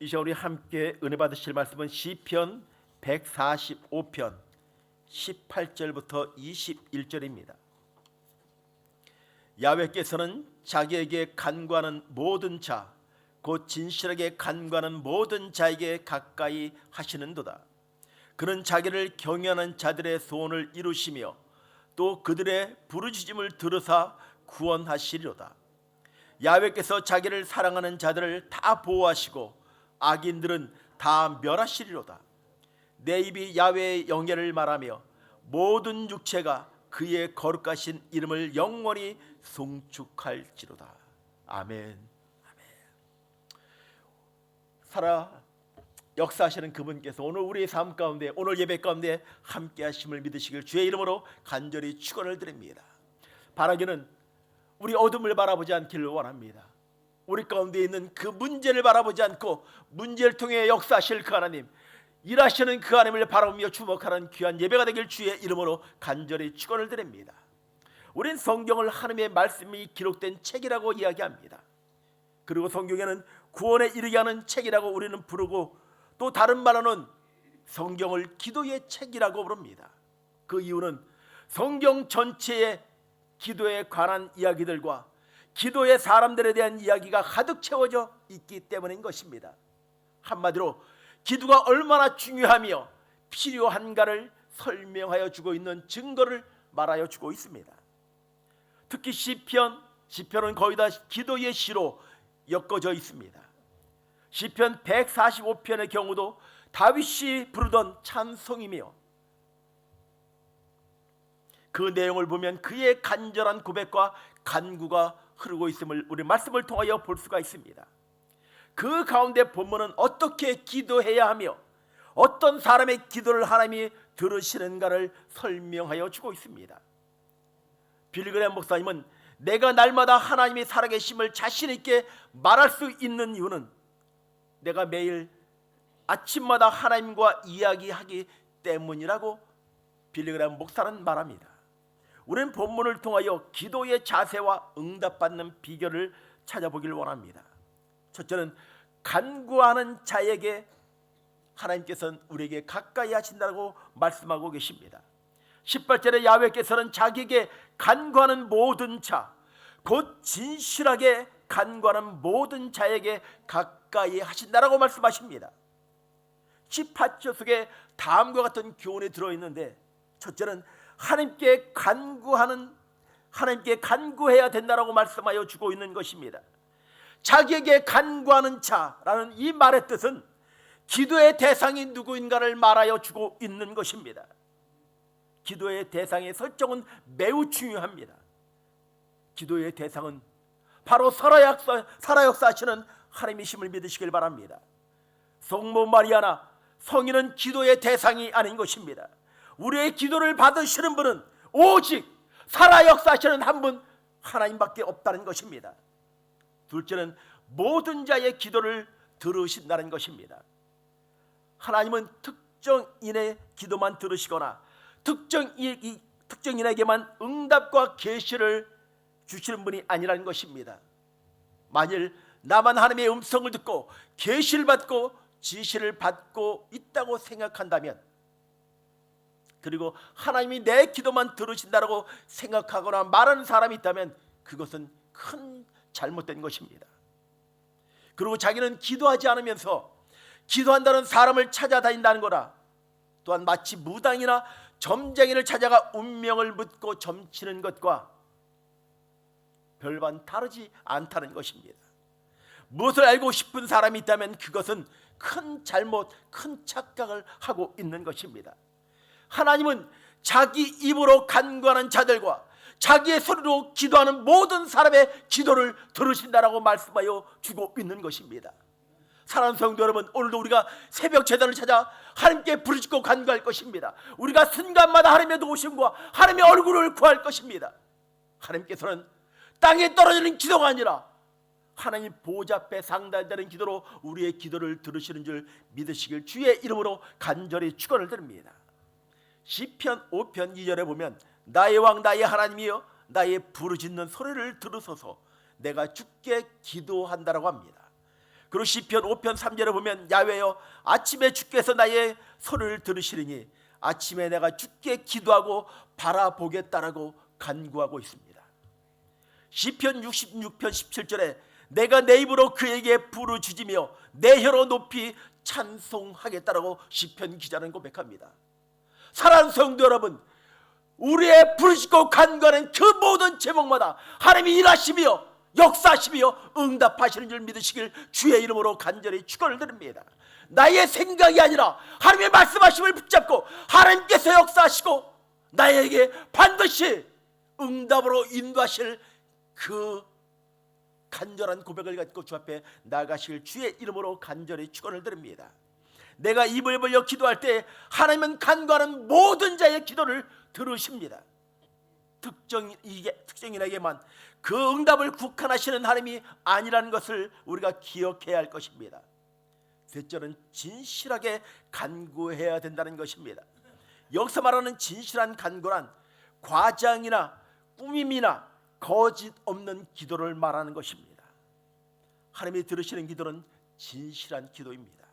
이 시간 우리 함께 은혜 받으실 말씀은 시편 145편 18절부터 21절입니다. 야훼께서는 자기에게 간구하는 모든 자, 곧 진실하게 간구하는 모든 자에게 가까이 하시는도다. 그는 자기를 경외하는 자들의 소원을 이루시며 또 그들의 부르짖음을 들으사 구원하시리로다. 야훼께서 자기를 사랑하는 자들을 다 보호하시고 악인들은 다 멸하시리로다. 내 입이 야훼의 영예를 말하며 모든 육체가 그의 거룩하신 이름을 영원히 송축할지로다. 아멘. 살아 역사하시는 그분께서 오늘 우리의 삶 가운데, 오늘 예배 가운데 함께 하심을 믿으시길 주의 이름으로 간절히 축원을 드립니다. 바라기는 우리 어둠을 바라보지 않기를 원합니다. 우리 가운데 있는 그 문제를 바라보지 않고 문제를 통해 역사하실 그 하나님, 일하시는 그 하나님을 바라보며 주목하는 귀한 예배가 되길 주의 이름으로 간절히 축원을 드립니다. 우린 성경을 하나님의 말씀이 기록된 책이라고 이야기합니다. 그리고 성경에는 구원에 이르게 하는 책이라고 우리는 부르고, 또 다른 말로는 성경을 기도의 책이라고 부릅니다. 그 이유는 성경 전체의 기도에 관한 이야기들과 기도의 사람들에 대한 이야기가 가득 채워져 있기 때문인 것입니다. 한마디로 기도가 얼마나 중요하며 필요한가를 설명하여 주고 있는 증거를 말하여 주고 있습니다. 특히 시편은 거의 다 기도의 시로 엮어져 있습니다. 시편 145편의 경우도 다윗이 부르던 찬송이며, 그 내용을 보면 그의 간절한 고백과 간구가 흐르고 있음을 우리 말씀을 통하여 볼 수가 있습니다. 그 가운데 본문은 어떻게 기도해야 하며 어떤 사람의 기도를 하나님이 들으시는가를 설명하여 주고 있습니다. 빌리 그레이엄 목사님은 내가 날마다 하나님이 살아계심을 자신 있게 말할 수 있는 이유는 내가 매일 아침마다 하나님과 이야기하기 때문이라고 빌리 그레이엄 목사는 말합니다. 우리는 본문을 통하여 기도의 자세와 응답받는 비결을 찾아보길 원합니다. 첫째는 간구하는 자에게 하나님께서는 우리에게 가까이 하신다고 말씀하고 계십니다. 18절에 야훼께서는 자기에게 간구하는 모든 자, 곧 진실하게 간구하는 모든 자에게 가까이 하신다라고 말씀하십니다. 18절 속에 다음과 같은 교훈이 들어있는데, 첫째는 하나님께 간구해야 된다라고 말씀하여 주고 있는 것입니다. 자기에게 간구하는 자라는 이 말의 뜻은 기도의 대상이 누구인가를 말하여 주고 있는 것입니다. 기도의 대상의 설정은 매우 중요합니다. 기도의 대상은 바로 살아 역사하시는 하나님이심을 믿으시길 바랍니다. 성모 마리아나 성인은 기도의 대상이 아닌 것입니다. 우리의 기도를 받으시는 분은 오직 살아 역사하시는 한 분 하나님밖에 없다는 것입니다. 둘째는 모든 자의 기도를 들으신다는 것입니다. 하나님은 특정인의 기도만 들으시거나 특정인에게만 응답과 계시를 주시는 분이 아니라는 것입니다. 만일 나만 하나님의 음성을 듣고 계시를 받고 지시를 받고 있다고 생각한다면, 그리고 하나님이 내 기도만 들으신다고 생각하거나 말하는 사람이 있다면 그것은 큰 잘못된 것입니다. 그리고 자기는 기도하지 않으면서 기도한다는 사람을 찾아다닌다는 거라, 또한 마치 무당이나 점쟁이를 찾아가 운명을 묻고 점치는 것과 별반 다르지 않다는 것입니다. 무엇을 알고 싶은 사람이 있다면 그것은 큰 잘못, 큰 착각을 하고 있는 것입니다. 하나님은 자기 입으로 간구하는 자들과 자기의 소리로 기도하는 모든 사람의 기도를 들으신다라고 말씀하여 주고 있는 것입니다. 사랑하는 성도 여러분, 오늘도 우리가 새벽 제단을 찾아 하나님께 부르짖고 간구할 것입니다. 우리가 순간마다 하나님의 도우심과 하나님의 얼굴을 구할 것입니다. 하나님께서는 땅에 떨어지는 기도가 아니라 하나님 보좌 앞에 상달되는 기도로 우리의 기도를 들으시는 줄 믿으시길 주의 이름으로 간절히 축원을 드립니다. 시편 5편 2절에 보면 나의 왕 나의 하나님이여 나의 부르짖는 소리를 들으소서 내가 주께 기도한다라고 합니다. 그리고 시편 5편 3절에 보면 야훼여 아침에 주께서 나의 소리를 들으시리니 아침에 내가 주께 기도하고 바라보겠다라고 간구하고 있습니다. 시편 66편 17절에 내가 내 입으로 그에게 부르짖으며 내 혀로 높이 찬송하겠다라고 시편 기자는 고백합니다. 사랑하는 성도 여러분, 우리의 부르짖고 간구하는 그 모든 제목마다 하나님이 일하시며 역사하시며 응답하시는 줄 믿으시길 주의 이름으로 간절히 축원을 드립니다. 나의 생각이 아니라 하나님의 말씀하심을 붙잡고 하나님께서 역사하시고 나에게 반드시 응답으로 인도하실 그 간절한 고백을 가지고 주 앞에 나가실 주의 이름으로 간절히 축원을 드립니다. 내가 입을 벌려 기도할 때 하나님은 간구하는 모든 자의 기도를 들으십니다. 특정인에게만 그 응답을 국한하시는 하나님이 아니라는 것을 우리가 기억해야 할 것입니다. 셋째는 진실하게 간구해야 된다는 것입니다. 여기서 말하는 진실한 간구란 과장이나 꾸밈이나 거짓 없는 기도를 말하는 것입니다. 하나님이 들으시는 기도는 진실한 기도입니다.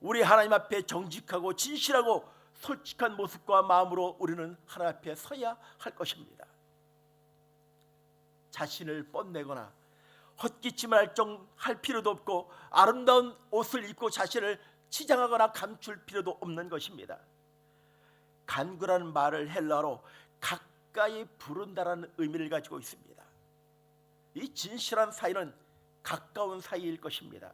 우리 하나님 앞에 정직하고 진실하고 솔직한 모습과 마음으로 우리는 하나님 앞에 서야 할 것입니다. 자신을 뽐내거나 헛기침을 할 필요도 없고 아름다운 옷을 입고 자신을 치장하거나 감출 필요도 없는 것입니다. 간구라는 말을 헬라어로 가까이 부른다라는 의미를 가지고 있습니다. 이 진실한 사이는 가까운 사이일 것입니다.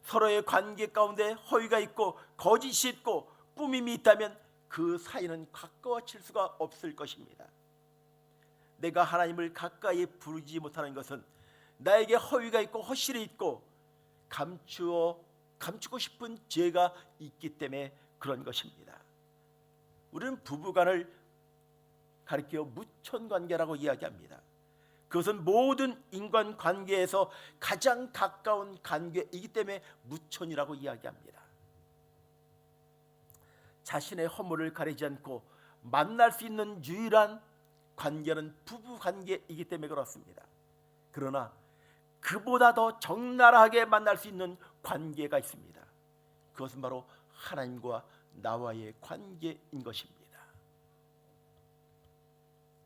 서로의 관계 가운데 허위가 있고 거짓이 있고 꾸밈이 있다면 그 사이는 가까워질 수가 없을 것입니다. 내가 하나님을 가까이 부르지 못하는 것은 나에게 허위가 있고 허실이 있고 감추고 싶은 죄가 있기 때문에 그런 것입니다. 우리는 부부간을 가리켜 무천관계라고 이야기합니다. 그것은 모든 인간관계에서 가장 가까운 관계이기 때문에 무천이라고 이야기합니다. 자신의 허물을 가리지 않고 만날 수 있는 유일한 관계는 부부관계이기 때문에 그렇습니다. 그러나 그보다 더 적나라하게 만날 수 있는 관계가 있습니다. 그것은 바로 하나님과 나와의 관계인 것입니다.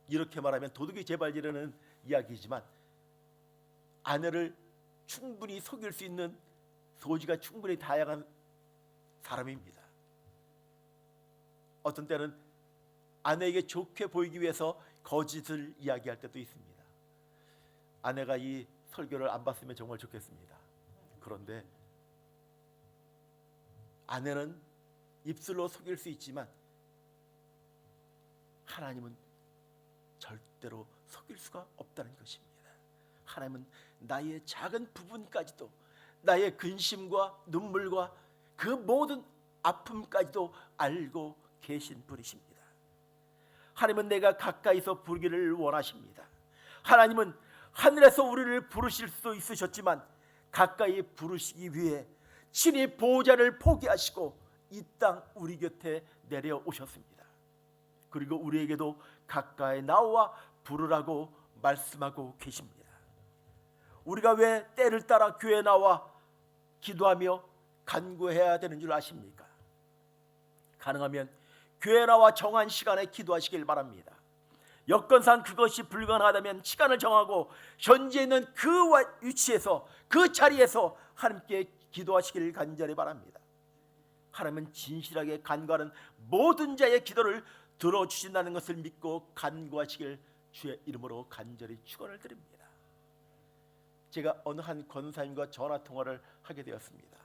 이렇게 말하면 도둑이 재발지르는 이야기지만 아내를 충분히 속일 수 있는 소지가 충분히 다양한 사람입니다. 어떤 때는 아내에게 좋게 보이기 위해서 거짓을 이야기할 때도 있습니다. 아내가 이 설교를 안 봤으면 정말 좋겠습니다. 그런데 아내는 입술로 속일 수 있지만 하나님은 절대로 속일 수가 없다는 것입니다. 하나님은 나의 작은 부분까지도 나의 근심과 눈물과 그 모든 아픔까지도 알고 계신 분이십니다. 하나님은 내가 가까이서 부르기를 원하십니다. 하나님은 하늘에서 우리를 부르실 수도 있으셨지만 가까이 부르시기 위해 친히 보호자를 포기하시고 이 땅 우리 곁에 내려오셨습니다. 그리고 우리에게도 가까이 나와 부르라고 말씀하고 계십니다. 우리가 왜 때를 따라 교회에 나와 기도하며 간구해야 되는 줄 아십니까? 가능하면 교회에 나와 정한 시간에 기도하시길 바랍니다. 여건상 그것이 불가능하다면 시간을 정하고 현재 있는 그 위치에서 그 자리에서 하나님께 기도하시길 간절히 바랍니다. 하나님은 진실하게 간구하는 모든 자의 기도를 들어주신다는 것을 믿고 간구하시길 주의 이름으로 간절히 축원을 드립니다. 제가 어느 한 권사님과 전화통화를 하게 되었습니다.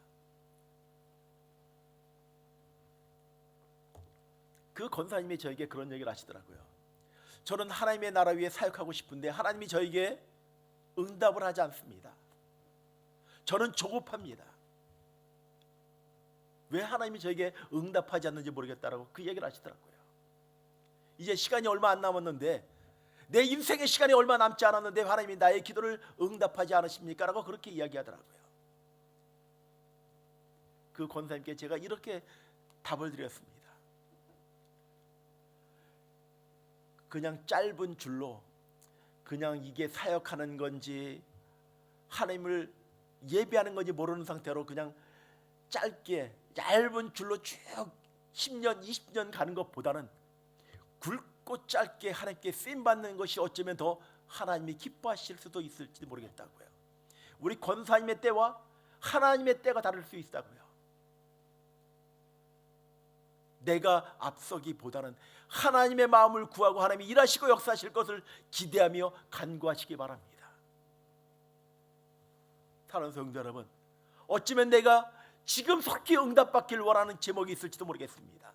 그 권사님이 저에게 그런 얘기를 하시더라고요. 저는 하나님의 나라 위에 사역하고 싶은데 하나님이 저에게 응답을 하지 않습니다. 저는 조급합니다. 왜 하나님이 저에게 응답하지 않는지 모르겠다라고 그 얘기를 하시더라고요. 이제 시간이 얼마 안 남았는데 내 인생의 시간이 얼마 남지 않았는데 하나님이 나의 기도를 응답하지 않으십니까? 라고 그렇게 이야기하더라고요. 그 권사님께 제가 이렇게 답을 드렸습니다. 그냥 짧은 줄로 그냥 이게 사역하는 건지 하나님을 예배하는 건지 모르는 상태로 그냥 짧게 얇은 줄로 쭉 10년 20년 가는 것보다는 굵고 짧게 하나님께 쓰임 받는 것이 어쩌면 더 하나님이 기뻐하실 수도 있을지 모르겠다고요. 우리 권사님의 때와 하나님의 때가 다를 수 있다고요. 내가 앞서기보다는 하나님의 마음을 구하고 하나님이 일하시고 역사하실 것을 기대하며 간구하시기 바랍니다. 사랑하는 성도 여러분, 어쩌면 내가 지금 속히 응답받기를 원하는 제목이 있을지도 모르겠습니다.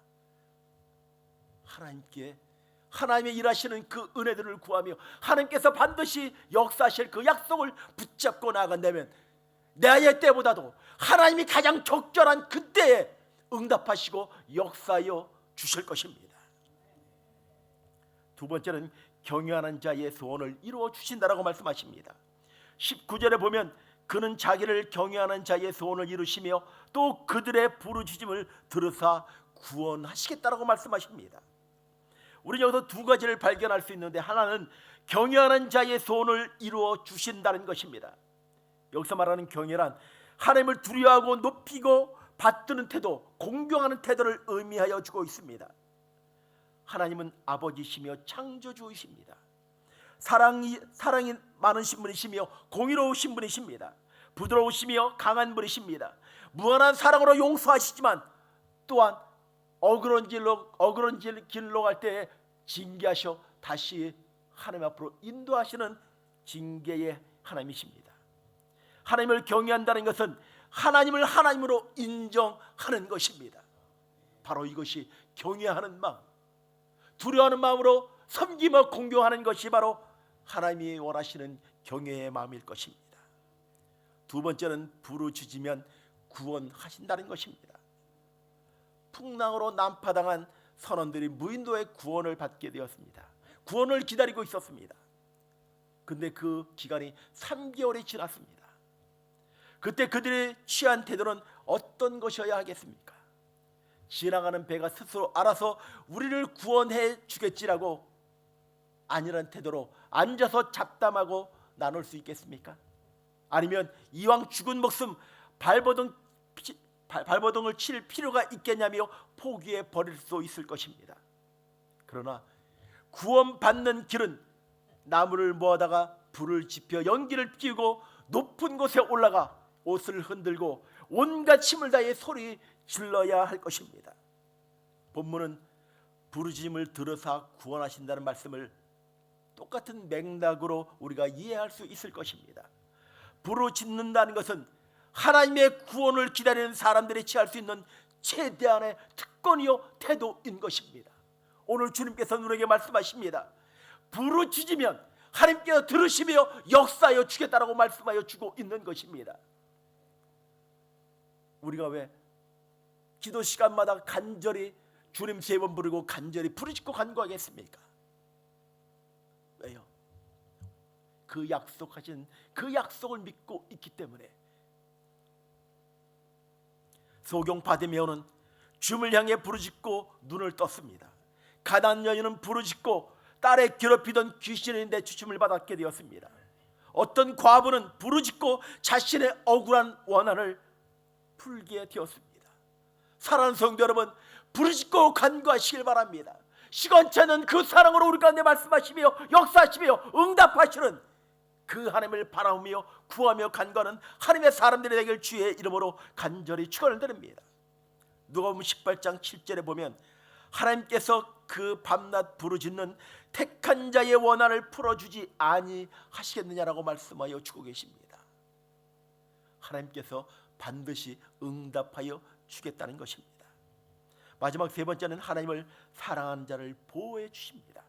하나님께 하나님의 일하시는 그 은혜들을 구하며 하나님께서 반드시 역사하실 그 약속을 붙잡고 나아간다면 나의 때보다도 하나님이 가장 적절한 그때에 응답하시고 역사하여 주실 것입니다. 두 번째는 경외하는 자의 소원을 이루어 주신다라고 말씀하십니다. 19절에 보면 그는 자기를 경외하는 자의 소원을 이루시며 또 그들의 부르짖음을 들으사 구원하시겠다라고 말씀하십니다. 우리는 여기서 두 가지를 발견할 수 있는데, 하나는 경외하는 자의 소원을 이루어 주신다는 것입니다. 여기서 말하는 경외란 하나님을 두려워하고 높이고 받드는 태도, 공경하는 태도를 의미하여 주고 있습니다. 하나님은 아버지시며 창조주이십니다. 사랑이 많으신 분이시며 공의로우신 분이십니다. 부드러우시며 강한 분이십니다. 무한한 사랑으로 용서하시지만 또한 어그런 길로 갈 때 징계하셔 다시 하나님 앞으로 인도하시는 징계의 하나님이십니다. 하나님을 경외한다는 것은 하나님을 하나님으로 인정하는 것입니다. 바로 이것이 경외하는 마음, 두려워하는 마음으로 섬기며 공경하는 것이 바로 하나님이 원하시는 경외의 마음일 것입니다. 두 번째는 부르짖으면 구원하신다는 것입니다. 풍랑으로 난파당한 선원들이 무인도의 구원을 받게 되었습니다. 구원을 기다리고 있었습니다. 근데 그 기간이 3개월이 지났습니다. 그때 그들이 취한 태도는 어떤 것이어야 하겠습니까? 지나가는 배가 스스로 알아서 우리를 구원해 주겠지라고 아니란 태도로 앉아서 잡담하고 나눌 수 있겠습니까? 아니면 이왕 죽은 목숨 발버둥을 칠 필요가 있겠냐며 포기해 버릴 수 있을 것입니다. 그러나 구원받는 길은 나무를 모아다가 불을 지펴 연기를 피우고 높은 곳에 올라가 옷을 흔들고 온갖 힘을 다해 소리 질러야 할 것입니다. 본문은 부르짖음을 들으사 구원하신다는 말씀을 똑같은 맥락으로 우리가 이해할 수 있을 것입니다. 부르짖는다는 것은 하나님의 구원을 기다리는 사람들이 취할 수 있는 최대한의 특권이요 태도인 것입니다. 오늘 주님께서 우리에게 말씀하십니다. 부르짖으면 하나님께서 들으시며 역사하여 주겠다라고 말씀하여 주고 있는 것입니다. 우리가 왜 기도 시간마다 간절히 주님 3번 부르고 간절히 부르짖고 간구하겠습니까? 왜요? 그 약속하신 그 약속을 믿고 있기 때문에. 소경 바디메오는 주님을 향해 부르짖고 눈을 떴습니다. 가나안 여인은 부르짖고 딸의 괴롭히던 귀신을 내쫓음을 받게 되었습니다. 어떤 과부는 부르짖고 자신의 억울한 원한을 풀게 되었습니다. 사랑하는 성도 여러분, 부르짖고 간구하시길 바랍니다. 시간치 않은 그 사랑으로 우리 가운데 말씀하시며 역사하시며 응답하시는 그 하나님을 바라보며 구하며 간구하는 하나님의 사람들이 되길 주의 이름으로 간절히 축원을 드립니다. 누가복음 18장 7절에 보면 하나님께서 그 밤낮 부르짖는 택한 자의 원한을 풀어주지 아니하시겠느냐라고 말씀하여 주고 계십니다. 하나님께서 반드시 응답하여 주겠다는 것입니다. 마지막 세 번째는 하나님을 사랑하는 자를 보호해 주십니다.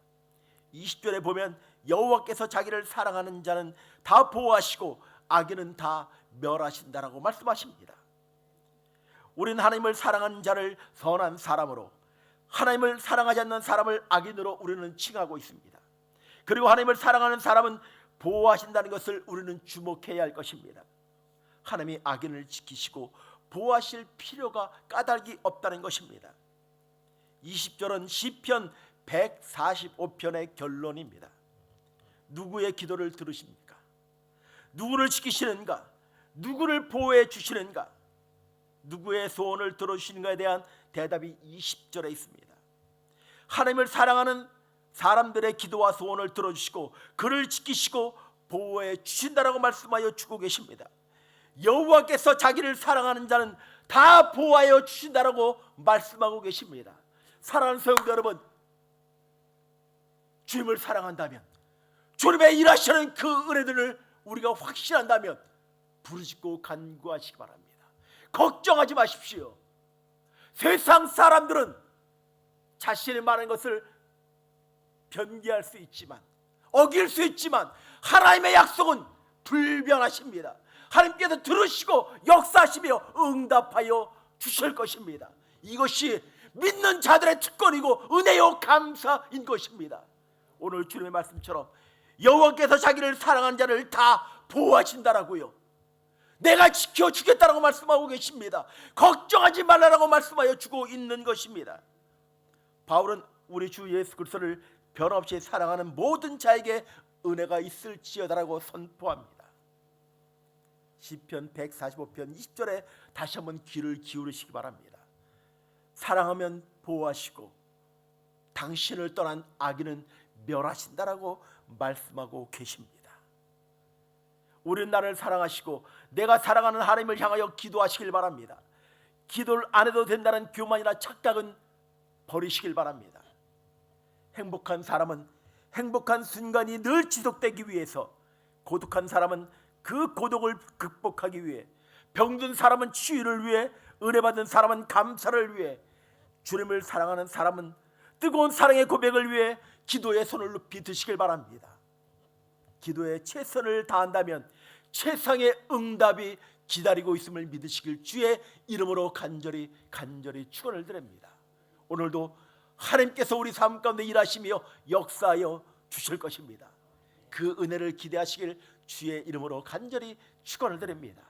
20절에 보면 여호와께서 자기를 사랑하는 자는 다 보호하시고 악인은 다 멸하신다라고 말씀하십니다. 우리는 하나님을 사랑하는 자를 선한 사람으로, 하나님을 사랑하지 않는 사람을 악인으로 우리는 칭하고 있습니다. 그리고 하나님을 사랑하는 사람은 보호하신다는 것을 우리는 주목해야 할 것입니다. 하나님이 악인을 지키시고 보호하실 필요가 까닭이 없다는 것입니다. 20절은 시편 145편의 결론입니다. 누구의 기도를 들으십니까? 누구를 지키시는가? 누구를 보호해 주시는가? 누구의 소원을 들어주시는가에 대한 대답이 20절에 있습니다. 하나님을 사랑하는 사람들의 기도와 소원을 들어주시고 그를 지키시고 보호해 주신다라고 말씀하여 주고 계십니다. 여호와께서 자기를 사랑하는 자는 다 보호하여 주신다라고 말씀하고 계십니다. 사랑하는 성도 여러분, 주님을 사랑한다면, 주님의 일하시는 그 은혜들을 우리가 확신한다면 부르짖고 간구하시기 바랍니다. 걱정하지 마십시오. 세상 사람들은 자신이 말하는 것을 변개할 수 있지만, 어길 수 있지만 하나님의 약속은 불변하십니다. 하나님께서 들으시고 역사하시며 응답하여 주실 것입니다. 이것이 믿는 자들의 특권이고 은혜요 감사인 것입니다. 오늘 주님의 말씀처럼 여호와께서 자기를 사랑하는 자를 다 보호하신다라고요. 내가 지켜주겠다라고 말씀하고 계십니다. 걱정하지 말라라고 말씀하여 주고 있는 것입니다. 바울은 우리 주 예수 그리스도를 변함없이 사랑하는 모든 자에게 은혜가 있을지어다라고 선포합니다. 시편 145편 20절에 다시 한번 귀를 기울이시기 바랍니다. 사랑하면 보호하시고 당신을 떠난 악인은 멸하신다라고 말씀하고 계십니다. 우리는 나를 사랑하시고 내가 사랑하는 하나님을 향하여 기도하시길 바랍니다. 기도를 안 해도 된다는 교만이나 착각은 버리시길 바랍니다. 행복한 사람은 행복한 순간이 늘 지속되기 위해서, 고독한 사람은 그 고독을 극복하기 위해, 병든 사람은 치유를 위해, 은혜 받은 사람은 감사를 위해, 주님을 사랑하는 사람은 뜨거운 사랑의 고백을 위해 기도의 손을 높이 드시길 바랍니다. 기도에 최선을 다한다면 최상의 응답이 기다리고 있음을 믿으시길 주의 이름으로 간절히 축원을 드립니다. 오늘도 하나님께서 우리 삶 가운데 일하시며 역사하여 주실 것입니다. 그 은혜를 기대하시길 주의 이름으로 간절히 축원을 드립니다.